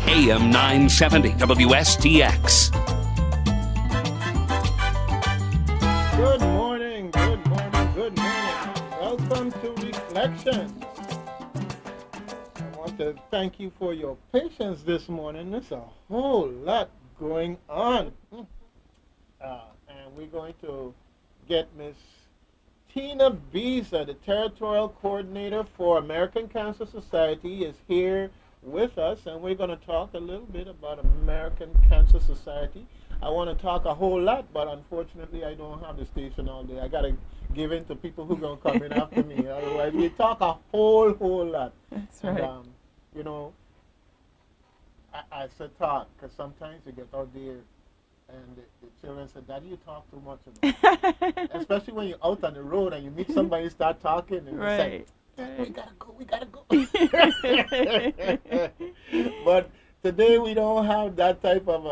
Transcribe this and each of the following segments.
AM 970 WSTX. Good morning, good morning, good morning. Welcome to Reflections. I want to thank you for your patience this morning. There's a whole lot going on. And we're going to get Miss Tina Beezer, the Territorial Coordinator for American Cancer Society, is here with us, and we're going to talk a little bit about American Cancer Society. I want to talk a whole lot, but unfortunately I don't have the station all day. I got to give in to people who are going to come in after me. Otherwise, we talk a whole lot. That's right. And, you know, I said talk, because sometimes you get out there and the children said, Daddy, you talk too much about it. Especially when you're out on the road and you meet somebody, start talking, and Right. it's like, we gotta go. But today we don't have that type of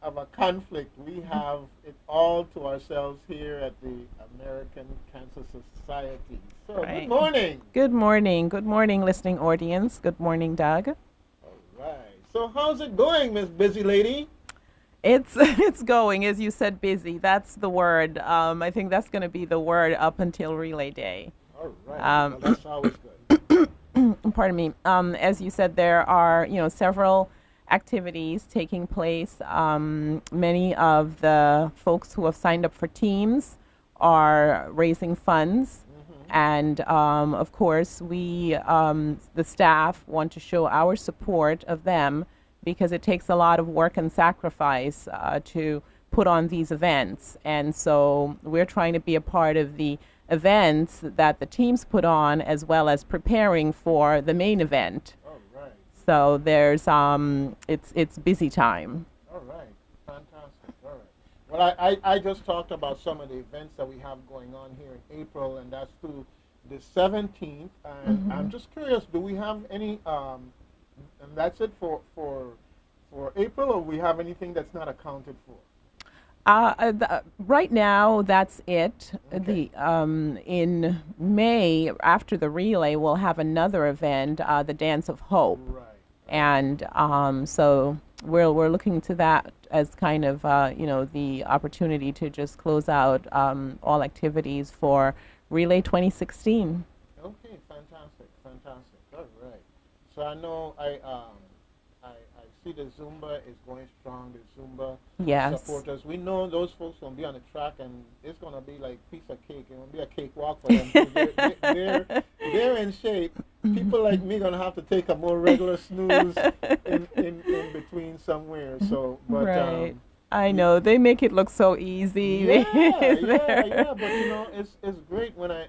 a conflict. We have it all to ourselves here at the American Cancer Society. So Right. Good morning. Good morning. Good morning, listening audience. Good morning, Doug. All right. So how's it going, Miss Busy Lady? It's going, as you said, busy. That's the word. I think that's going to be the word up until Relay Day. All right. Well, that's always good. Pardon me. As you said, there are several activities taking place. Many of the folks who have signed up for teams are raising funds. And of course, we, the staff, want to show our support of them because it takes a lot of work and sacrifice to put on these events. And so we're trying to be a part of the events that the teams put on, as well as preparing for the main event. All right. So there's, it's busy time. All right. Fantastic. All right. Well, I just talked about some of the events that we have going on here in April, and that's through the 17th. And I'm just curious, do we have any, and that's it for April, or we have anything that's not accounted for? Right now, that's it. Okay. In May, after the relay, we'll have another event, the Dance of Hope. Right. And so we're looking to that as kind of the opportunity to just close out all activities for Relay 2016. Okay, fantastic. All right. So I know I see the Zumba is going strong. The Zumba Yes. supporters. We know those folks gonna be on the track, and it's gonna be like piece of cake. It won't be a cakewalk for them. They're in shape. People like me gonna have to take a more regular snooze in between somewhere. So, but Right. I know. They make it look so easy. yeah. But it's great when I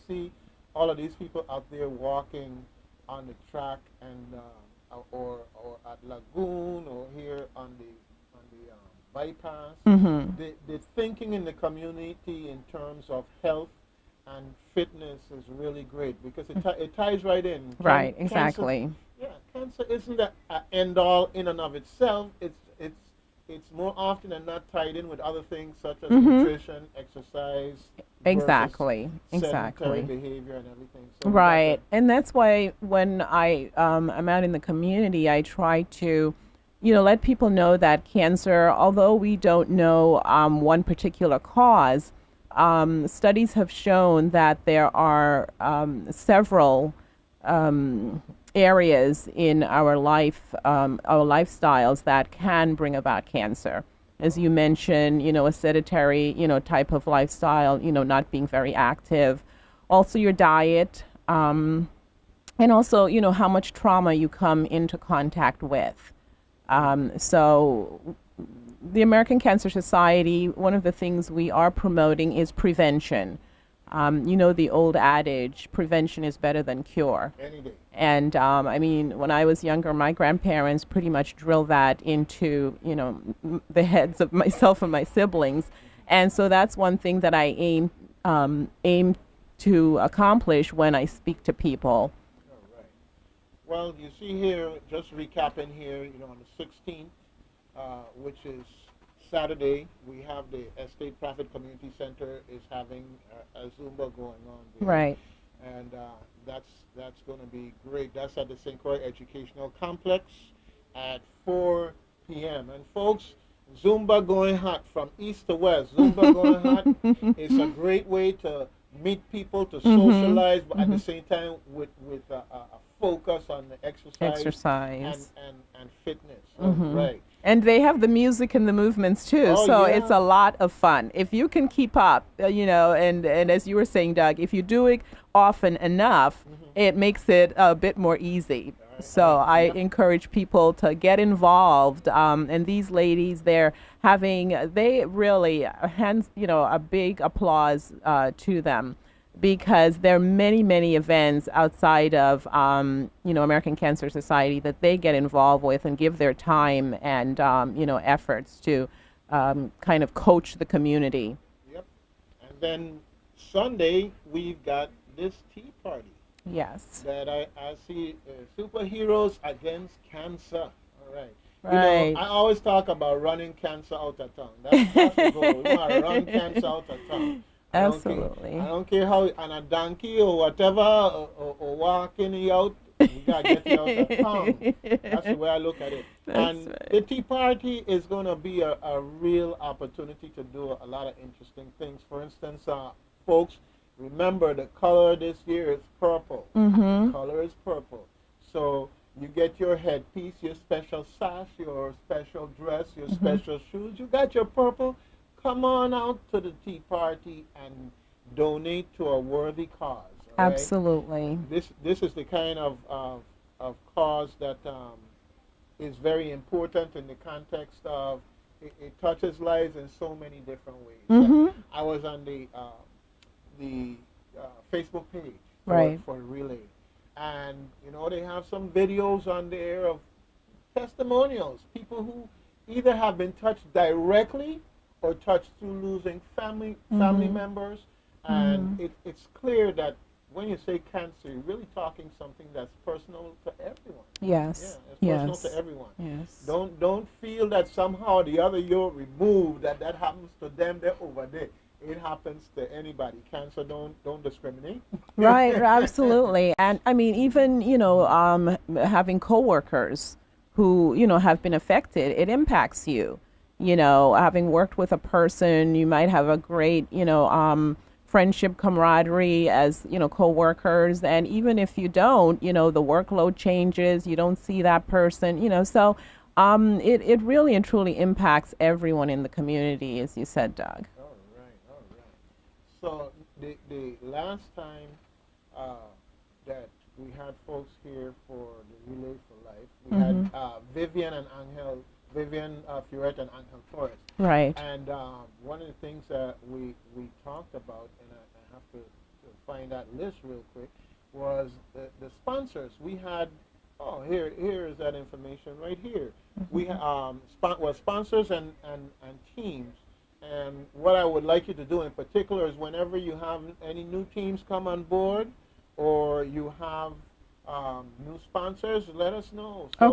see all of these people out there walking on the track, and or at Lagoon, or here on the bypass. The thinking in the community in terms of health and fitness is really great, because it ties right in. Right, exactly. Cancer isn't an end all in and of itself. It's more often than not tied in with other things such as nutrition, exercise, Exactly. sedentary behavior and everything. So Right. And that's why when I'm out in the community, I try to, let people know that cancer, although we don't know one particular cause, studies have shown that there are several areas in our life, our lifestyles that can bring about cancer. As you mentioned, a sedentary, type of lifestyle, not being very active. Also your diet, and also, how much trauma you come into contact with. So the American Cancer Society, one of the things we are promoting is prevention. The old adage, prevention is better than cure. Any day. And when I was younger, my grandparents pretty much drilled that into, the heads of myself and my siblings. And so that's one thing that I aim to accomplish when I speak to people. All right. Well, you see here, just recapping here, on the 16th, which is Saturday, we have the Estate Prophet Community Center is having a Zumba going on there. Right. And that's going to be great. That's at the St. Croix Educational Complex. at 4 p.m. And folks, Zumba going hot from east to west. Zumba going hot. It's a great way to meet people, to socialize, but at the same time with a focus on the exercise. And fitness. Right. And they have the music and the movements too, so it's a lot of fun. If you can keep up, and as you were saying, Doug, if you do it often enough, it makes it a bit more easy. So I encourage people to get involved. And these ladies, they really, a big applause to them, because there are many, many events outside of, American Cancer Society that they get involved with and give their time and, efforts to kind of coach the community. Yep. And then Sunday, we've got this tea party. Yes. That I see superheroes against cancer. All right. Right. I always talk about running cancer out of town. That's the goal. We want to run cancer out of town. Absolutely. I don't care how on a donkey or whatever or walking you out. We got to get you out of town. That's the way I look at it. The tea party is going to be a real opportunity to do a lot of interesting things. For instance, folks, remember the color this year is purple. The color is purple. So you get your headpiece, your special sash, your special dress, your special shoes. You got your purple. Come on out to the tea party and donate to a worthy cause. Right? Absolutely. This is the kind of cause that is very important in the context of it touches lives in so many different ways. I was on the Facebook page for Relay, and they have some videos on there of testimonials, people who either have been touched directly or touched through losing family members, and it's clear that when you say cancer, you're really talking something that's personal to everyone. Yes. Yeah, it's personal to everyone. Yes. Don't feel that somehow the other you're removed, that happens to them, they're over there. It happens to anybody. Cancer don't discriminate. Right, absolutely. And I mean, even having coworkers who have been affected, it impacts you. Having worked with a person, you might have a great friendship, camaraderie as coworkers, and even if you don't, the workload changes. You don't see that person. So it really and truly impacts everyone in the community, as you said, Doug. So the last time that we had folks here for the Relay for Life, we had Vivian Furette and Angel Torres. Right. And one of the things that we talked about, and I have to find that list real quick, was the sponsors. We had, here is that information right here. We sponsors and teams. And what I would like you to do in particular is whenever you have any new teams come on board or you have new sponsors, let us know. So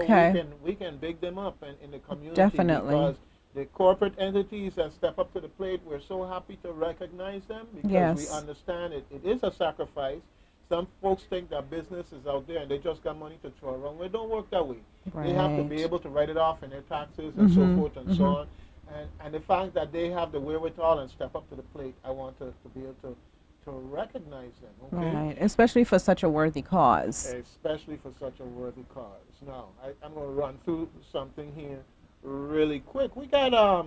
we can big them up in the community. Definitely. Because the corporate entities that step up to the plate, we're so happy to recognize them because we understand it is a sacrifice. Some folks think that business is out there and they just got money to throw around. Well, it don't work that way. Right. They have to be able to write it off in their taxes and so forth and so on. And the fact that they have the wherewithal and step up to the plate, I want to be able to recognize them, okay? Right, especially for such a worthy cause. Especially for such a worthy cause. Now, I'm going to run through something here really quick. We got a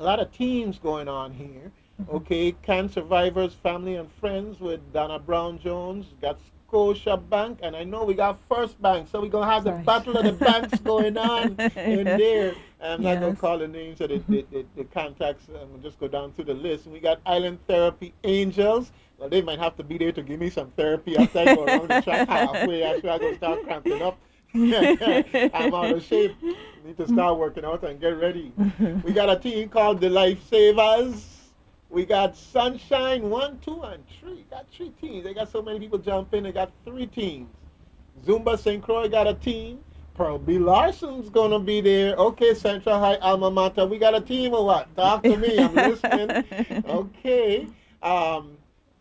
lot of teams going on here, okay? Can Survivors, Family and Friends with Donna Brown Jones, got Scotia Bank, and I know we got First Bank, so we're going to have the battle of the banks going on in there. I'm not going to call the names of the contacts. I'm going to just go down through the list. We got Island Therapy Angels. Well, they might have to be there to give me some therapy after I go around the track halfway. After I go start cramping up. I'm out of shape. Need to start working out and get ready. We got a team called the Lifesavers. We got Sunshine 1, 2, and 3. Got 3 teams. They got so many people jumping. They got 3 teams. Zumba St. Croix got a team. Pearl B. Larson's going to be there. Okay, Central High Alma Mater. We got a team or what? Talk to me. I'm listening. Okay.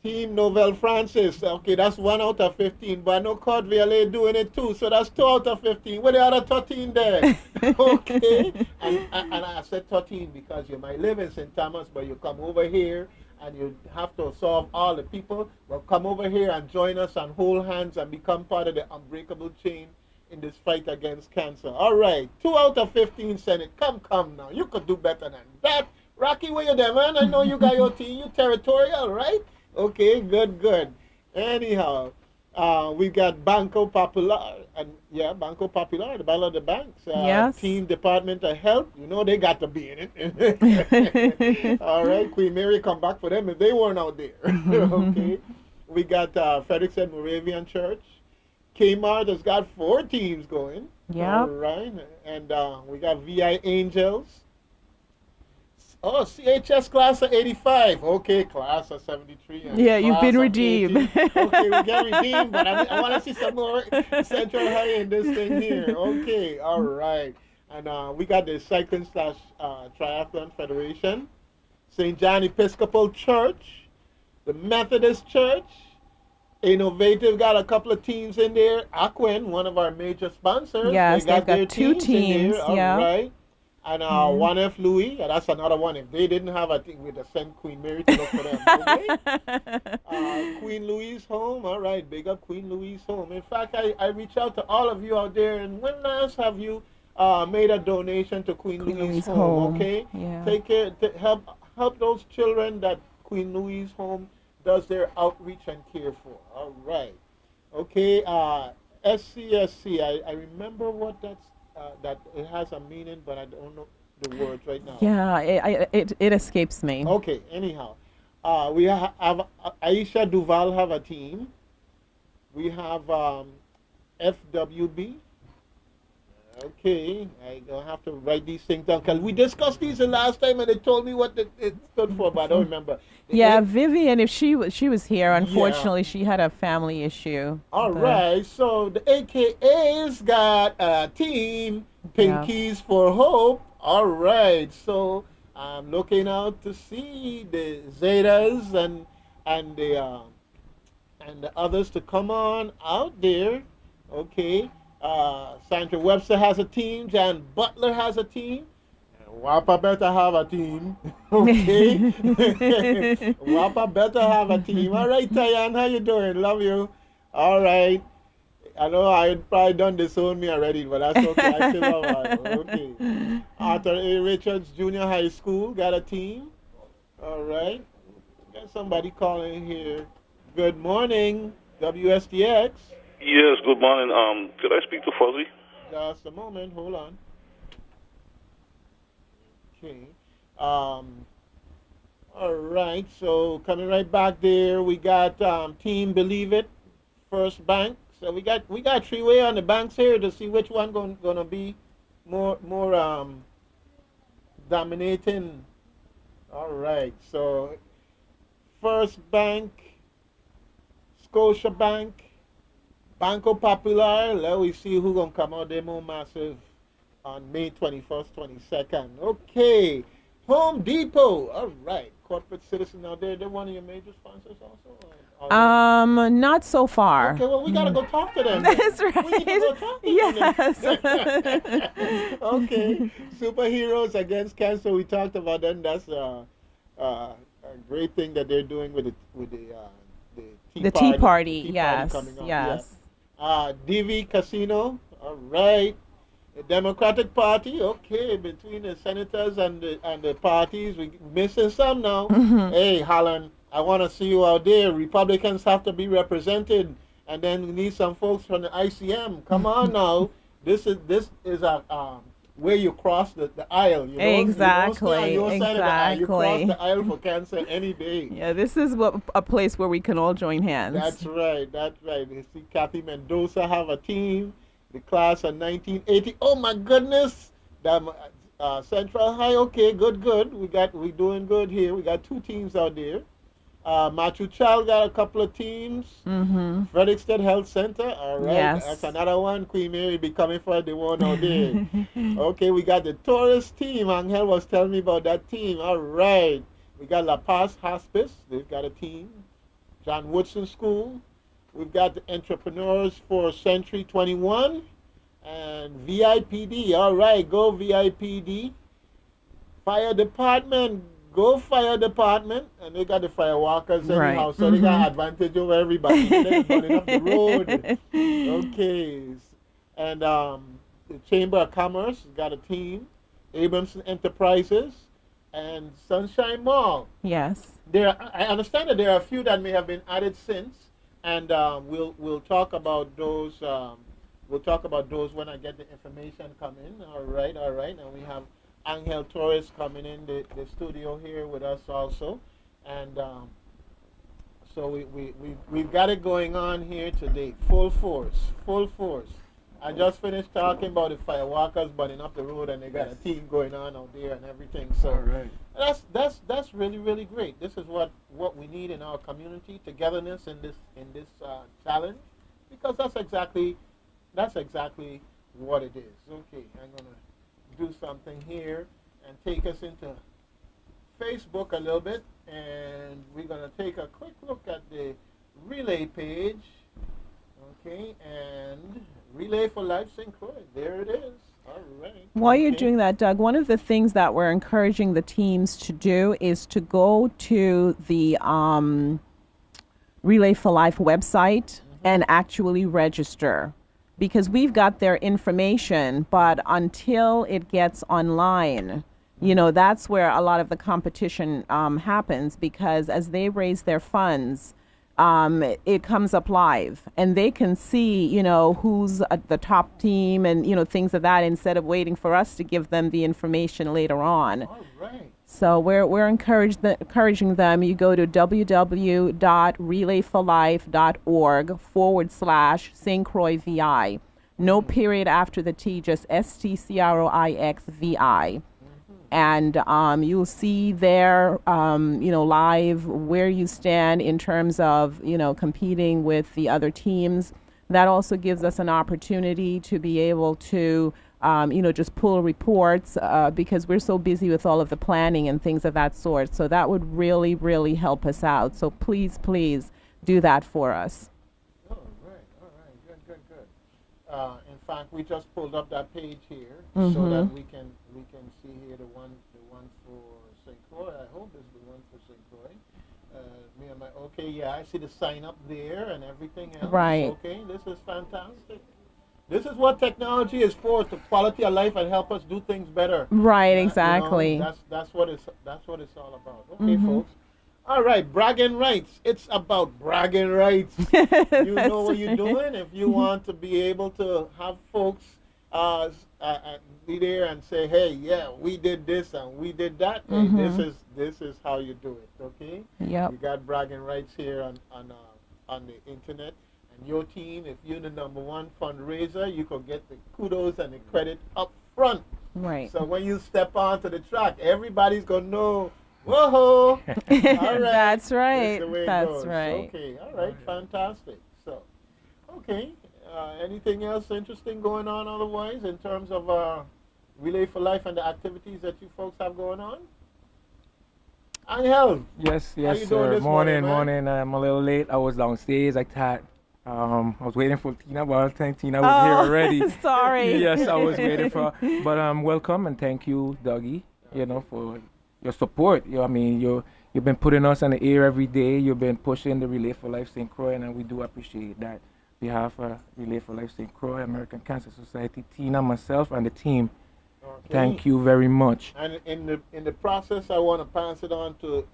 Team Novel Francis. Okay, that's 1 out of 15. But I know Cod VLA doing it too, so that's 2 out of 15. Where the other 13 there? Okay. And I said 13 because you might live in St. Thomas, but you come over here and you have to solve all the people. Well, come over here and join us and hold hands and become part of the unbreakable chain in this fight against cancer. All right, 2 out of 15 Senate. Come now. You could do better than that. Rocky, where you there, man? I know you got your team. You Territorial, right? Okay, good. Anyhow, we got Banco Popular, and Banco Popular, the Battle of the Banks. Yes. Team Department of Health, they got to be in it. All right, Queen Mary come back for them if they weren't out there. Okay, we got Frederickson Moravian Church. Kmart has got 4 teams going. Yeah. All right, and we got VI Angels. Oh, CHS class of 85. Okay, class of 73. Yeah, you've been redeemed. Okay, we get redeemed, but I want to see some more Central High in this thing here. Okay, all right. And we got the Cycling / Triathlon Federation, St. John Episcopal Church, the Methodist Church, Innovative got a couple of teams in there. Aquin, one of our major sponsors. Yes, they've got 2 teams. Yeah. All right. And 1F Louis, that's another one. If they didn't have a thing, we'd have sent Queen Mary to look for them. Okay? Queen Louise home. All right, big up Queen Louise home. In fact, I reach out to all of you out there. And when last have you made a donation to Queen Louise home? Okay? Yeah. Take care, help those children that Queen Louise home does their outreach and care for. All right. Okay, SCSC, I remember what that's. That it has a meaning, but I don't know the words right now. Yeah, it escapes me. Okay, anyhow. We have Aisha Duval have a team. We have FWB. Okay, I don't have to write these things down because we discussed these the last time and they told me what it stood for, but I don't remember. Vivian, if she was here, unfortunately, she had a family issue. All right, so the AKA's got a team, Pinkies for Hope. All right, so I'm looking out to see the Zetas and the others to come on out there. Okay. Sandra Webster has a team. Jan Butler has a team. Wapa better have a team. Okay? Wapa better have a team. All right, Tayan, how you doing? Love you. All right. I know I had probably done disown me already, but that's okay. I still love her. Okay. Arthur A. Richards Junior High School got a team. All right. Got somebody calling here. Good morning, WSTX. Yes, good morning. Could I speak to Fuzzy? Just a moment. Hold on. Okay. All right. So coming right back there, we got Team Believe It, First Bank. So we got 3-way on the banks here to see which one gonna be more dominating. All right. So First Bank, Scotia Bank, Banco Popular. Let we see who gonna come out there more massive on May 21st, 22nd. Okay. Home Depot. All right. Corporate Citizen out there. They're one of your major sponsors also? Not so far. Okay, well, we got to go talk to them. That's right. We need to go talk to Yes. them. Okay. Superheroes Against Cancer. We talked about them. That's a great thing that they're doing with the Tea Party. Tea Yes. Party coming up. Yes. Yeah. DV Casino. All right. The Democratic Party, okay, between the senators and the parties, we missing some now. Hey, Holland, I want to see you out there. Republicans have to be represented, and then we need some folks from the ICM. Come on now, this is a where you cross the aisle. You know? Exactly. You don't stay on your side of the aisle. You cross the aisle for cancer any day. Yeah, this is a place where we can all join hands. That's right. That's right. You see, Kathy Mendoza have a team. The class of 1980. Oh my goodness! Central High. Okay, good. We doing good here. We got 2 teams out there. Matthew Child got a couple of teams. Frederickstead Health Center. All right, yes. That's another one. Queen Mary be coming for the one out there. Okay, we got the Torres team. Angel was telling me about that team. All right, we got La Paz Hospice. They've got a team. John Woodson School. We've got the Entrepreneurs for Century 21 and VIPD. All right, go VIPD. Fire Department, go Fire Department. And they got the fire walkers anyhow, so they got advantage over everybody. They're running up the road. Okay. And the Chamber of Commerce has got a team. Abramson Enterprises and Sunshine Mall. Yes. I understand that there are a few that may have been added since, and we'll talk about those. We'll talk about those when I get the information come in. All right. And we have Angel Torres coming in the studio here with us also, and so we've got it going on here today. Full force. I just finished talking about the firewalkers burning up the road, and they got a team going on out there and everything. So that's really, really great. This is what we need in our community: togetherness in this challenge, because that's exactly what it is. Okay, I'm gonna do something here and take us into Facebook a little bit, and we're gonna take a quick look at the relay page. Okay, and Relay for Life St. Croix. There it is. All right. While you're doing that, Doug, one of the things that we're encouraging the teams to do is to go to the Relay for Life website and actually register, because we've got their information, but until it gets online, that's where a lot of the competition happens, because as they raise their funds, it comes up live, and they can see, who's the top team and, things of that, instead of waiting for us to give them the information later on. All right. So we're encouraging them. You go to www.relayforlife.org/St. Croix VI. No period after the T, just STCROIXVI. And you'll see there, live where you stand in terms of, competing with the other teams. That also gives us an opportunity to be able to, just pull reports because we're so busy with all of the planning and things of that sort. So that would really, really help us out. So please do that for us. All right. Good. In fact, we just pulled up that page here so that we can see here the one for St. Croix. I hope it's the one for St. Croix. Okay, yeah, I see the sign up there and everything else. Right. Okay, this is fantastic. This is what technology is for, to quality of life and help us do things better. Right, exactly. That's what it's all about. Okay, folks. All right, bragging rights. It's about bragging rights. You know what you're doing. If you want to be able to have folks be there and say, hey, yeah, we did this and we did that. Hey, this is how you do it. Okay. Yep. You got bragging rights here on the internet. And your team, if you're the #1 fundraiser, you can get the kudos and the credit up front. Right. So when you step onto the track, everybody's gonna know. Whoa! All right. That's right. That's goes. Right. Okay. All right. Fantastic. So, okay. Anything else interesting going on otherwise in terms of Relay for Life and the activities that you folks have going on? Angel. Yes, How you doing sir. this morning. I'm a little late. I was downstairs. I thought I was waiting for Tina, but I think Tina was here already. Sorry. Yes, I was waiting for. But welcome and thank you, Dougie. For your support. You've been putting us on the air every day. You've been pushing the Relay for Life St. Croix, and we do appreciate that. On behalf of Relay for Life St. Croix, American Cancer Society, Tina, myself, and the team. Okay. Thank you very much. And in the process, I want to pass it on to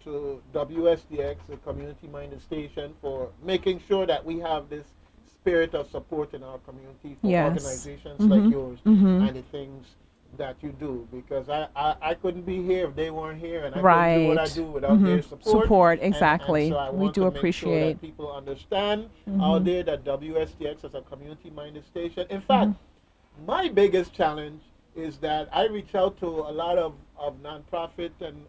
WSTX, the community-minded station, for making sure that we have this spirit of support in our community for organizations like yours and the things that you do, because I couldn't be here if they weren't here, and I couldn't do what I do without their support. Exactly. And so I we want do to appreciate make sure that people understand out there that WSTX is a community-minded station. In fact, my biggest challenge is that I reach out to a lot of nonprofit and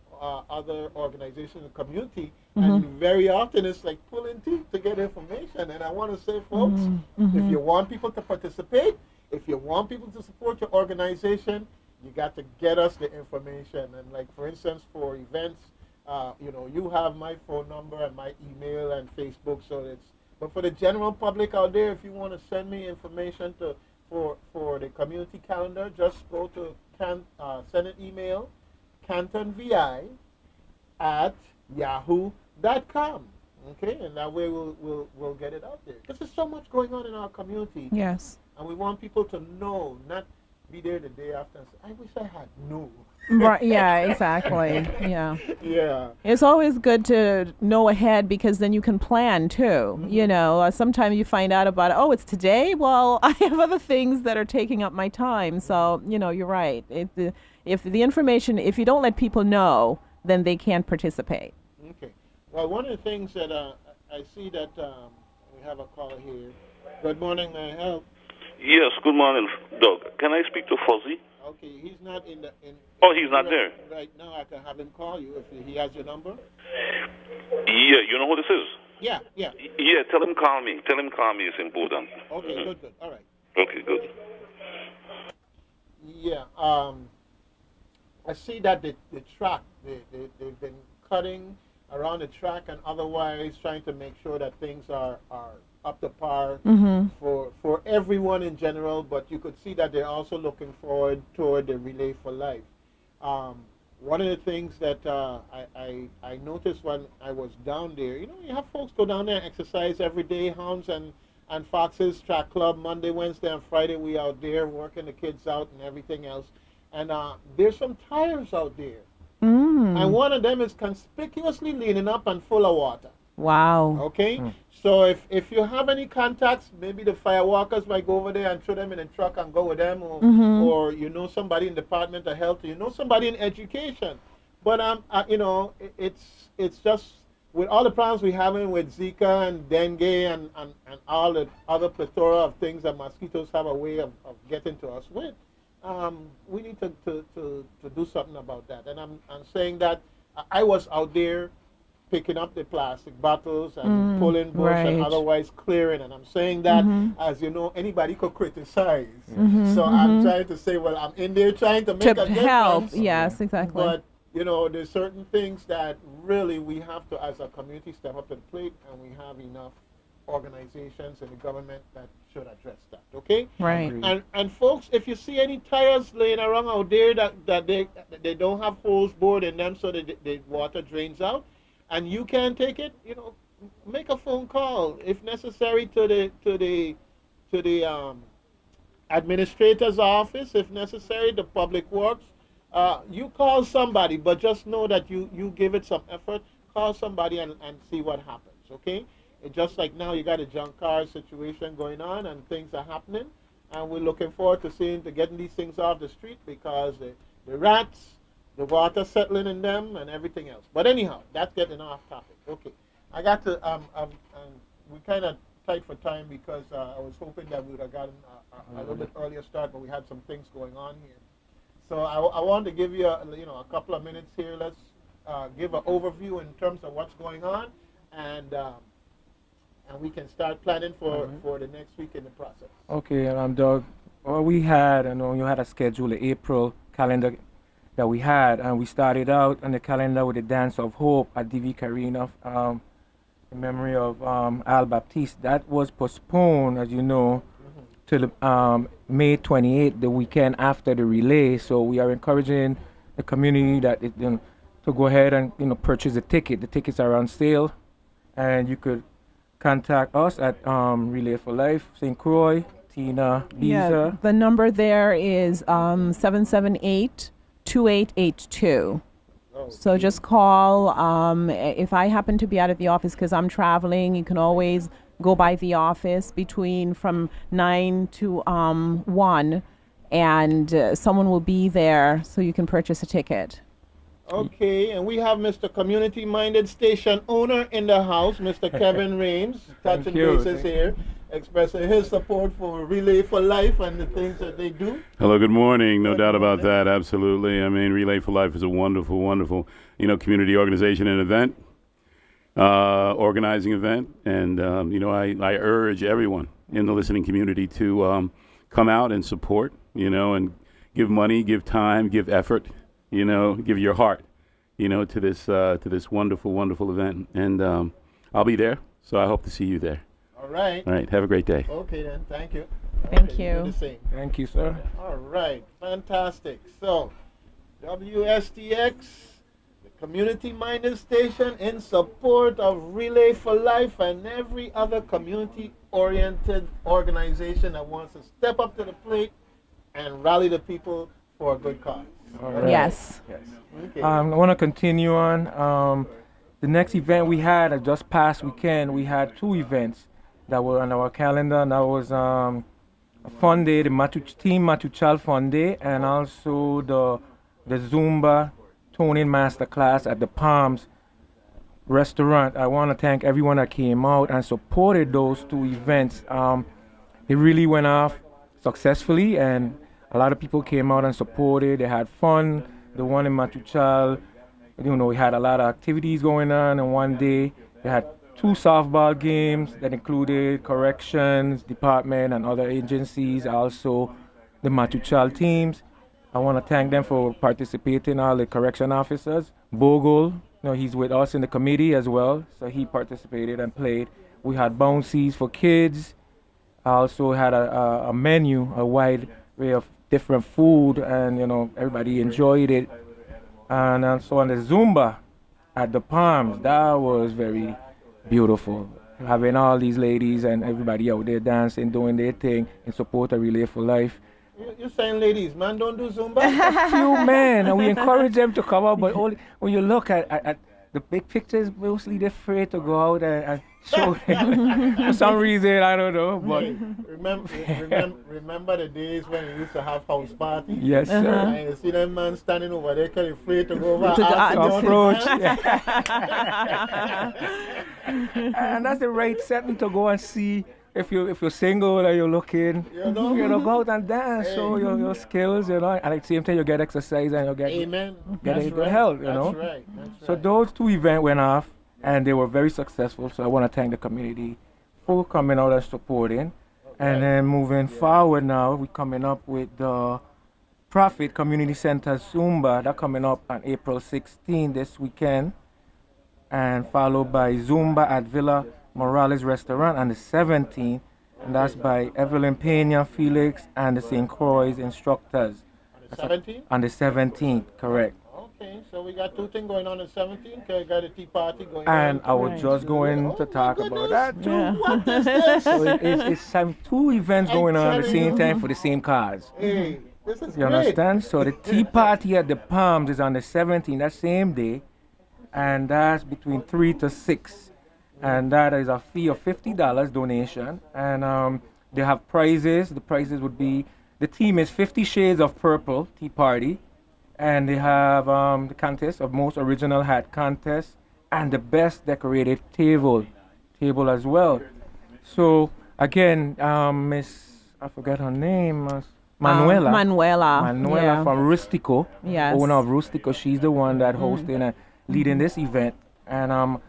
other organizations in the community, and very often it's like pulling teeth to get information. And I want to say, folks, if you want people to participate, if you want people to support your organization, you got to get us the information. And like, for instance, for events You have my phone number and my email and Facebook, so it's. But for the general public out there, if you want to send me information for the community calendar, just go to send an email, cantonvi@yahoo.com. Okay, and that way we'll get it out there. Because there's so much going on in our community. Yes. And we want people to know, not be there the day after and say, I wish I had known. Right. Yeah, exactly. Yeah. Yeah. It's always good to know ahead because then you can plan too. Sometimes you find out about, oh, it's today. Well, I have other things that are taking up my time. So, you're right. If the information, if you don't let people know, then they can't participate. Okay. Well, one of the things that I see that we have a caller here. Good morning, may I help? Yes, good morning, Doug. Can I speak to Fuzzy? Okay, he's not in. Oh, he's not there. Right now, I can have him call you if he has your number. Yeah, you know who this is? Yeah. Yeah, tell him call me. Tell him call me. It's important. Okay, good. All right. Okay, good. Yeah, I see that the track, they've been cutting around the track and otherwise trying to make sure that things are up to par for everyone in general, but you could see that they're also looking forward toward the Relay for Life. One of the things that I noticed when I was down there, you have folks go down there and exercise every day, Hounds and Foxes Track Club, Monday, Wednesday, and Friday we out there working the kids out and everything else. And there's some tires out there. And one of them is conspicuously leaning up and full of water. Wow. Okay? So if you have any contacts, maybe the fire walkers might go over there and throw them in a truck and go with them, or somebody in the Department of Health, somebody in education. But it's just with all the problems we're having with Zika and dengue and all the other plethora of things that mosquitoes have a way of getting to us with, we need to do something about that. And I'm saying that I was out there picking up the plastic bottles and pulling bush and otherwise clearing. And I'm saying that, as you know, anybody could criticize. So I'm trying to say, well, I'm in there trying to make a difference. To help, yes, exactly. But, there's certain things that really we have to, as a community, step up to the plate, and we have enough organizations in the government that should address that, okay? Right. And folks, if you see any tires laying around out there that they don't have holes bored in them so that the water drains out, and you can't take it, make a phone call if necessary to the administrator's office, if necessary, the public works. You call somebody, but just know that you give it some effort. Call somebody and see what happens, okay? It's just like now you got a junk car situation going on and things are happening, and we're looking forward to getting these things off the street because the rats, the water settling in them, and everything else. But anyhow, that's getting off topic. Okay, I got to. We kind of tight for time because I was hoping that we would have gotten a little bit earlier start, but we had some things going on here. So I wanted to give you a couple of minutes here. Let's give an overview in terms of what's going on, and we can start planning for the next week in the process. Okay, Doug. Well, we had, you had a schedule, the April calendar that we had, and we started out on the calendar with the Dance of Hope at DV Carina, in memory of Al Baptiste. That was postponed, as you know, to May 28th, the weekend after the relay. So we are encouraging the community that to go ahead and purchase a ticket. The tickets are on sale, and you could contact us at Relay for Life, St. Croix, Tina, Biza. Yeah, the number there is 778-2882. So just call. If I happen to be out of the office because I'm traveling, you can always go by the office from 9 to 1, and someone will be there so you can purchase a ticket. Okay, and we have Mr. Community-Minded Station Owner in the house, Mr. Kevin Rames, touching bases here, expressing his support for Relay for Life and the things that they do. Hello, good morning. No doubt about that, absolutely. I mean, Relay for Life is a wonderful, wonderful, community organization and event, organizing event. And, I urge everyone in the listening community to come out and support, and give money, give time, give effort, give your heart, to this wonderful, wonderful event. And I'll be there, so I hope to see you there. All right. All right. Have a great day. Okay then. Thank you. Thank Okay, you. do the same. Thank you, sir. All right. Fantastic. So, WSTX, the community-minded station in support of Relay for Life and every other community-oriented organization that wants to step up to the plate and rally the people for a good cause. All right. Yes. Okay. I want to continue on. The next event we had just past weekend, we had 2 events that were on our calendar. And that was a fun day, the Team Matuchal Fun Day, and also the Zumba Toning Masterclass at the Palms Restaurant. I want to thank everyone that came out and supported those 2 events. It really went off successfully, and a lot of people came out and supported. They had fun. The one in Matuchal, we had a lot of activities going on. And one day, they had 2 softball games that included corrections department and other agencies, also the Matuchal teams. I want to thank them for participating, all the correction officers. Bogle, he's with us in the committee as well, so he participated and played. We had bouncies for kids. I also had a menu, a wide array of different food, and everybody enjoyed it. And also on the Zumba at the Palms, that was very beautiful. Having all these ladies and everybody out there dancing, doing their thing in support of Relay for Life. You're saying ladies, man, don't do Zumba? A few men, and we encourage them to come out, but only when you look at the big pictures, mostly they're afraid to go out and show them. For some reason, I don't know. But Hey, remember the days when we used to have house parties? yes, sir. And you see them man standing over there, kind of afraid to go over To go and ask Approach. them, And that's the right setting to go and see if you're single and you're looking. Go out and dance, show your skills, and at the same time you get exercise and you get Amen. get That's good right. health, That's right. That's So right. those 2 events went off, and they were very successful. So I want to thank the community for coming out and supporting. And then moving forward now, we're coming up with the Profit Community Center Zumba. That's coming up on April 16 this weekend. And followed by Zumba at Villa Morales Restaurant on the 17th. And that's by Evelyn Pena, Felix, and the St. Croix instructors. The 17th? On the 17th, correct. Okay, so we got 2 things going on the 17th. We got a tea party going And on. I was just going to talk about that too. Yeah. What is this? So it's some 2 events going on at the same time for the same cause. Hey, this is You great. understand? So the tea party at the Palms is on the 17th, that same day, and that's between 3 to 6. And that is a fee of $50 donation. And they have prizes. The prizes would be, the theme is 50 Shades of Purple Tea Party. And they have the contest of most original hat contest and the best decorated table as well. So again, I forget her name, Manuela. Manuela. Yeah. From Rustico, Yes. owner of Rustico. She's the one that hosting and leading this event. And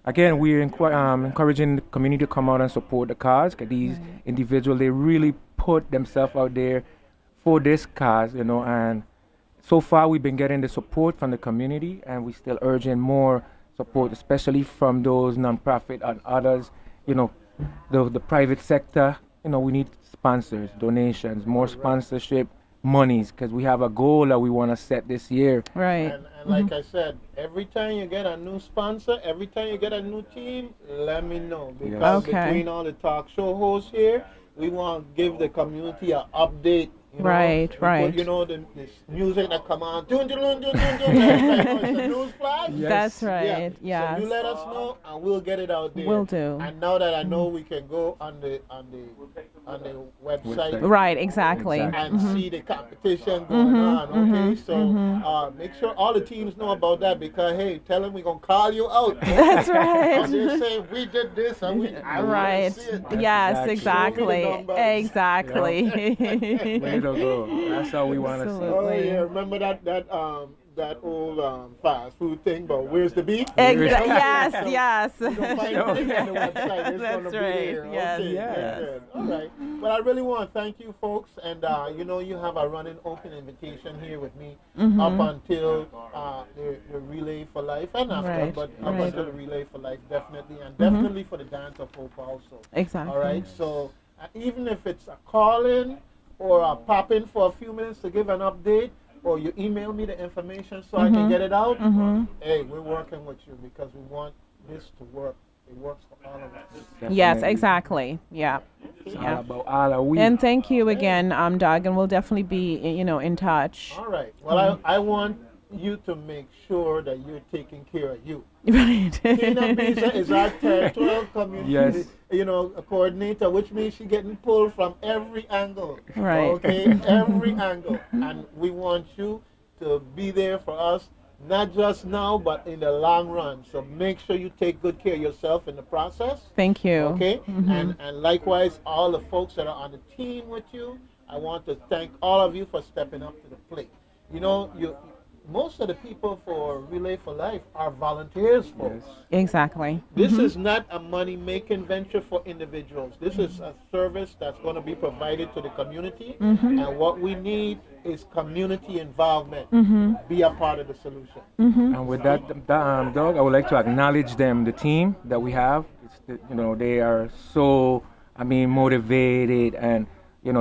again, we're encouraging the community to come out and support the cause. 'Cause these individuals, they really put themselves out there for this cause, and so far we've been getting the support from the community, and we're still urging more support, especially from those nonprofit and others, the private sector. We need sponsors, donations, more sponsorship monies, because we have a goal that we want to set this year. Right. And like I said, every time you get a new sponsor, every time you get a new team, let me know. Because Okay. between all the talk show hosts here, we want to give the community an update. Right, right. This music that come on, dun, dun, dun, dun, dun, dun, it's a news flash. That's right. Yeah. Yes. So you let us know, and we'll get it out there. Will do. And now that I know, we can go on the website. Right, exactly. And see the competition going on, okay? So make sure all the teams know about that, because, hey, tell them we're going to call you out. That's right. And they say, we did this, and I Right. want to see it. Yes, Exactly. exactly. Show me the numbers. Exactly. Way to go. That's how we want to see. Oh, Absolutely. yeah, remember that that old fast food thing, but where's the beef? Yes, So yes. you can find it on the website. It's That's gonna be right. there. Yes. Okay, Yes. good. All right. But I really want to thank you folks, and you know you have a running open invitation here with me up until the Relay for Life and after, Right, but up right. until the Relay for Life definitely, and definitely for the Dance of Hope also. Exactly. All right. So even if it's a call-in or a pop-in for a few minutes to give an update, or you email me the information so I can get it out, hey, we're working with you because we want this to work. It works for all of us. Yes, Definitely. exactly. Yeah. It's Yeah. all about all of we. And thank you again, Doug, and we'll definitely be, in touch. All right. Well, I want you to make sure that you're taking care of you. Right. Tina Bisa is our territorial community, Yes. A coordinator, which means she's getting pulled from every angle. Right. Okay, every angle, and we want you to be there for us, not just now, but in the long run. So make sure you take good care of yourself in the process. Thank you. Okay, and likewise, all the folks that are on the team with you, I want to thank all of you for stepping up to the plate. Most of the people for Relay for Life are volunteers, folks. Exactly. This is not a money-making venture for individuals. This is a service that's going to be provided to the community, and what we need is community involvement. Be a part of the solution. And with that, Doug, I would like to acknowledge them, the team that we have. They are so, motivated, and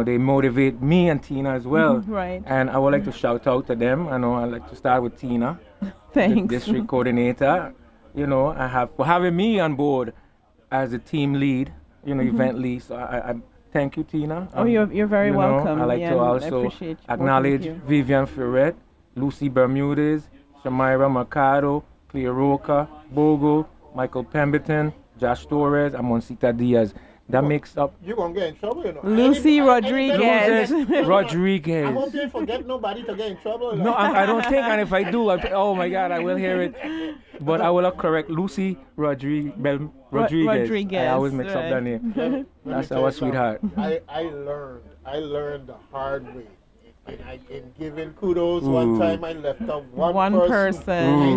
they motivate me and Tina as well. Right. And I would like to shout out to them. I'd like to start with Tina, the Thanks. district coordinator. For having me on board as a team lead, event lead. So I thank you, Tina. Oh, you're very welcome. I like Yeah, to I also appreciate working acknowledge with you. Vivian Ferret, Lucy Bermudez, Shamira Mercado, Clea Roca, Bogle, Michael Pemberton, Josh Torres, and Monsita Diaz. That makes up You're going to get in trouble, Lucy Rodriguez. Rodriguez. I hope you forget nobody to get in trouble. No, I don't think, and if I do, oh my God, I will hear it. But I will correct Lucy Rodriguez. Rodriguez, I always mix up right. that name. Let me That's tell you our sweetheart. something. I learned the hard way. And in giving kudos, one time I left out one person.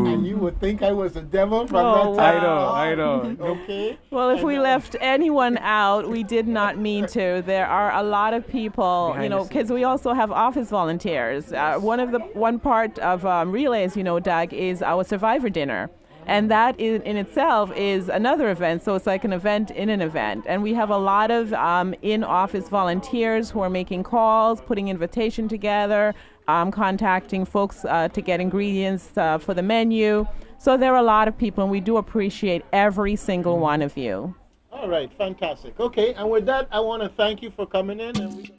And you would think I was the devil from Oh, that time. I know. Okay. Well, if we left anyone out, we did not mean to. There are a lot of people, Behind the scenes. because we also have office volunteers. One part of Relays, Doug, is our survivor dinner. And that in itself is another event. So it's like an event in an event. And we have a lot of in-office volunteers who are making calls, putting invitation together, contacting folks to get ingredients for the menu. So there are a lot of people, and we do appreciate every single one of you. All right, fantastic. Okay, and with that, I want to thank you for coming in. And